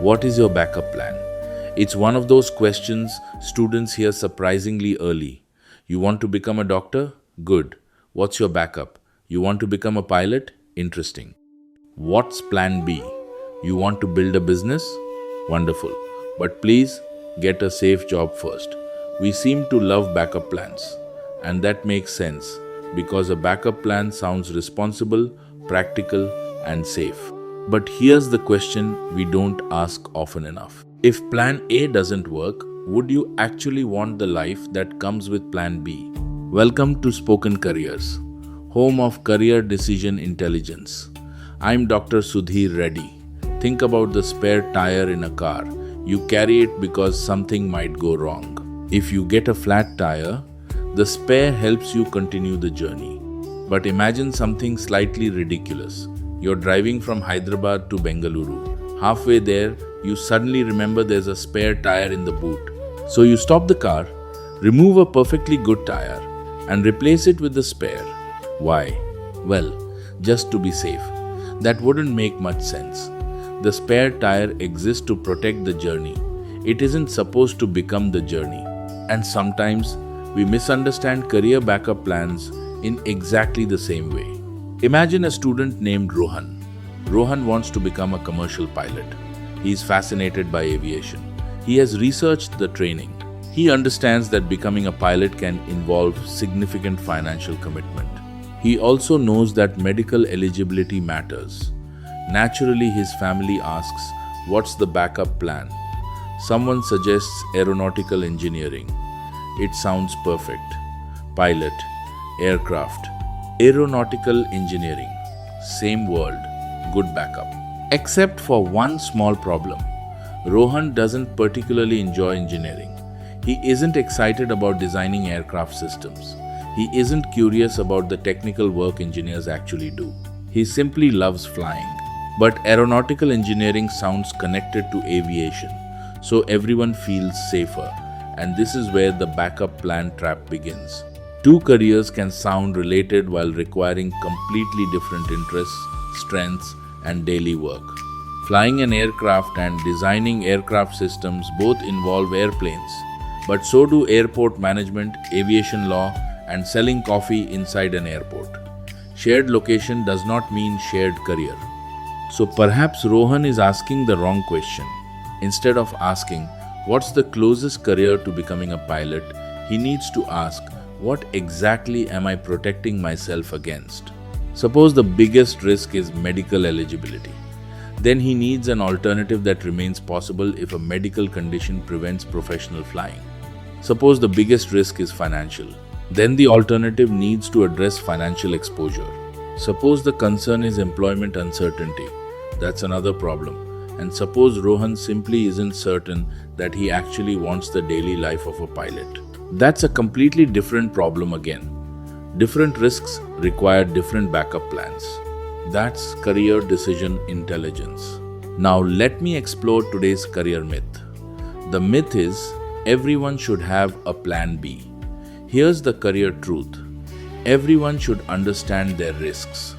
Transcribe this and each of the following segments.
What is your backup plan? It's one of those questions students hear surprisingly early. You want to become a doctor? Good. What's your backup? You want to become a pilot? Interesting. What's plan B? You want to build a business? Wonderful. But please get a safe job first. We seem to love backup plans. And that makes sense because a backup plan sounds responsible, practical, and safe. But here's the question we don't ask often enough. If plan A doesn't work, would you actually want the life that comes with plan B? Welcome to Spoken Careers, home of career decision intelligence. I'm Dr. Sudhir Reddy. Think about the spare tire in a car. You carry it because something might go wrong. If you get a flat tire, the spare helps you continue the journey. But imagine something slightly ridiculous. You're driving from Hyderabad to Bengaluru. Halfway there, you suddenly remember there's a spare tire in the boot. So you stop the car, remove a perfectly good tire, and replace it with the spare. Why? Well, just to be safe. That wouldn't make much sense. The spare tire exists to protect the journey. It isn't supposed to become the journey. And sometimes we misunderstand career backup plans in exactly the same way. Imagine a student named Rohan. Rohan wants to become a commercial pilot. He is fascinated by aviation. He has researched the training. He understands that becoming a pilot can involve significant financial commitment. He also knows that medical eligibility matters. Naturally, his family asks, what's the backup plan? Someone suggests aeronautical engineering. It sounds perfect. Pilot, aircraft, aeronautical engineering. Same world, good backup. Except for one small problem. Rohan doesn't particularly enjoy engineering. He isn't excited about designing aircraft systems. He isn't curious about the technical work engineers actually do. He simply loves flying. But aeronautical engineering sounds connected to aviation, so everyone feels safer. And this is where the backup plan trap begins. Two careers can sound related while requiring completely different interests, strengths, and daily work. Flying an aircraft and designing aircraft systems both involve airplanes, but so do airport management, aviation law, and selling coffee inside an airport. Shared location does not mean shared career. So perhaps Rohan is asking the wrong question. Instead of asking, what's the closest career to becoming a pilot, he needs to ask, what exactly am I protecting myself against? Suppose the biggest risk is medical eligibility. Then he needs an alternative that remains possible if a medical condition prevents professional flying. Suppose the biggest risk is financial. Then the alternative needs to address financial exposure. Suppose the concern is employment uncertainty. That's another problem. And suppose Rohan simply isn't certain that he actually wants the daily life of a pilot. That's a completely different problem again. Different risks require different backup plans. That's career decision intelligence. Now let me explore today's career myth. The myth is everyone should have a plan B. Here's the career truth. Everyone should understand their risks.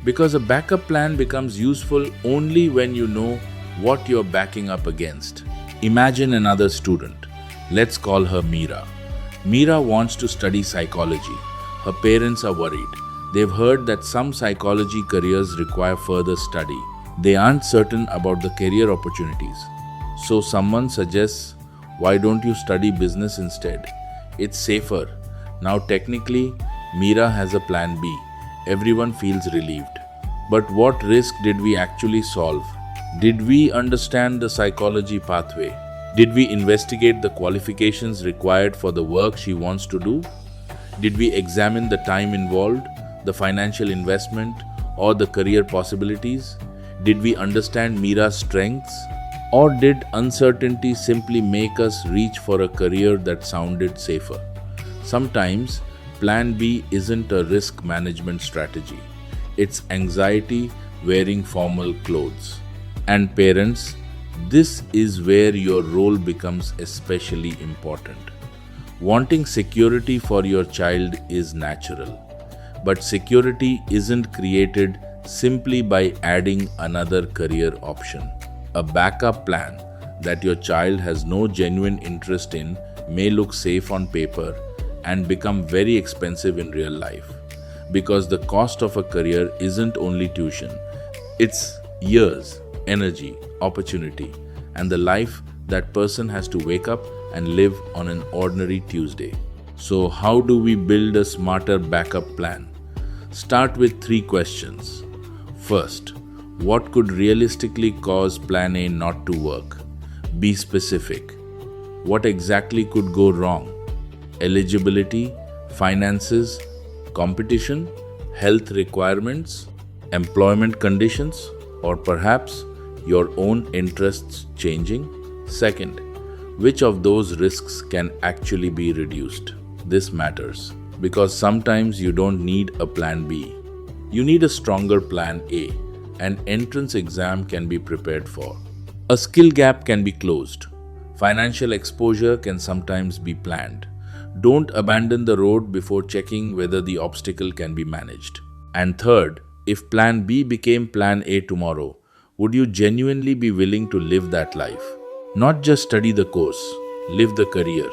Because a backup plan becomes useful only when you know what you're backing up against. Imagine another student. Let's call her Meera. Meera wants to study psychology. Her parents are worried. They've heard that some psychology careers require further study. They aren't certain about the career opportunities. So someone suggests, why don't you study business instead? It's safer. Now technically, Meera has a plan B. Everyone feels relieved. But what risk did we actually solve? Did we understand the psychology pathway? Did we investigate the qualifications required for the work she wants to do? Did we examine the time involved, the financial investment, or the career possibilities? Did we understand Meera's strengths? Or did uncertainty simply make us reach for a career that sounded safer? Sometimes, Plan B isn't a risk management strategy. It's anxiety wearing formal clothes. And parents, this is where your role becomes especially important. Wanting security for your child is natural, but security isn't created simply by adding another career option. A backup plan that your child has no genuine interest in may look safe on paper and become very expensive in real life. Because the cost of a career isn't only tuition, it's years, energy, opportunity, and the life that person has to wake up and live on an ordinary Tuesday. So, how do we build a smarter backup plan? Start with 3 questions. First, what could realistically cause plan A not to work? Be specific. What exactly could go wrong? Eligibility, finances, competition, health requirements, employment conditions, or perhaps your own interests changing? Second, which of those risks can actually be reduced? This matters because sometimes you don't need a plan B. You need a stronger plan A. An entrance exam can be prepared for. A skill gap can be closed. Financial exposure can sometimes be planned. Don't abandon the road before checking whether the obstacle can be managed. And third, if plan B became plan A tomorrow, would you genuinely be willing to live that life? Not just study the course, live the career.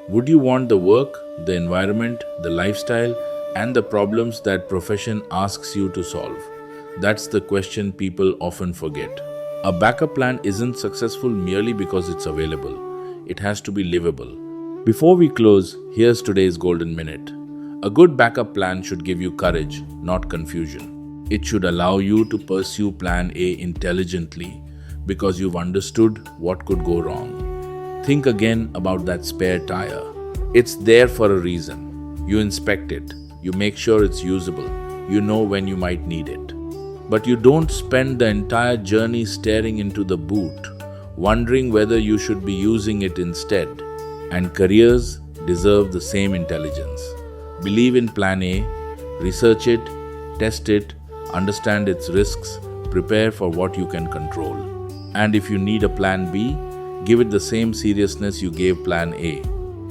Would you want the work, the environment, the lifestyle, and the problems that profession asks you to solve? That's the question people often forget. A backup plan isn't successful merely because it's available. It has to be livable. Before we close, here's today's golden minute. A good backup plan should give you courage, not confusion. It should allow you to pursue plan A intelligently because you've understood what could go wrong. Think again about that spare tire. It's there for a reason. You inspect it. You make sure it's usable. You know when you might need it. But you don't spend the entire journey staring into the boot, wondering whether you should be using it instead. And careers deserve the same intelligence. Believe in plan A, research it, test it, understand its risks, prepare for what you can control. And if you need a plan B, give it the same seriousness you gave plan A.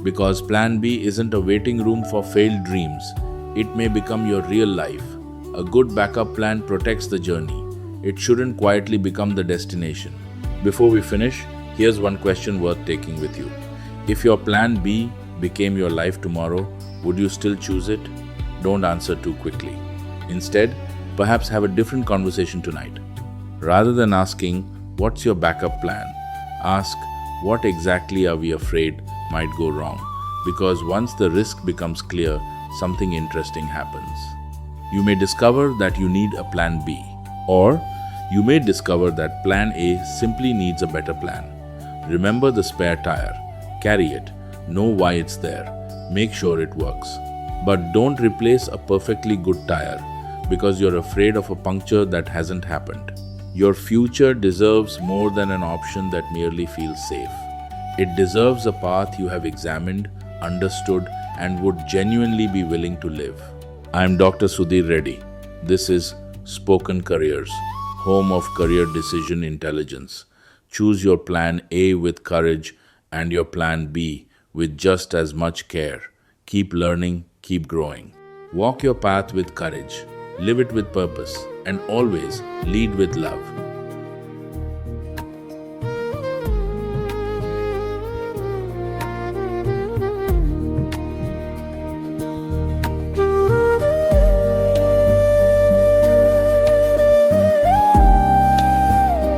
Because plan B isn't a waiting room for failed dreams. It may become your real life. A good backup plan protects the journey. It shouldn't quietly become the destination. Before we finish, here's one question worth taking with you. If your plan B became your life tomorrow, would you still choose it? Don't answer too quickly. Instead, perhaps have a different conversation tonight. Rather than asking, "What's your backup plan?" ask, "What exactly are we afraid might go wrong?" Because once the risk becomes clear, something interesting happens. You may discover that you need a plan B, or you may discover that plan A simply needs a better plan. Remember the spare tire. Carry it. Know why it's there. Make sure it works. But don't replace a perfectly good tire because you're afraid of a puncture that hasn't happened. Your future deserves more than an option that merely feels safe. It deserves a path you have examined, understood, and would genuinely be willing to live. I am Dr. Sudhir Reddy. This is Spoken Careers, home of career decision intelligence. Choose your plan A with courage and your plan B with just as much care. Keep learning, keep growing. Walk your path with courage, live it with purpose, and always lead with love.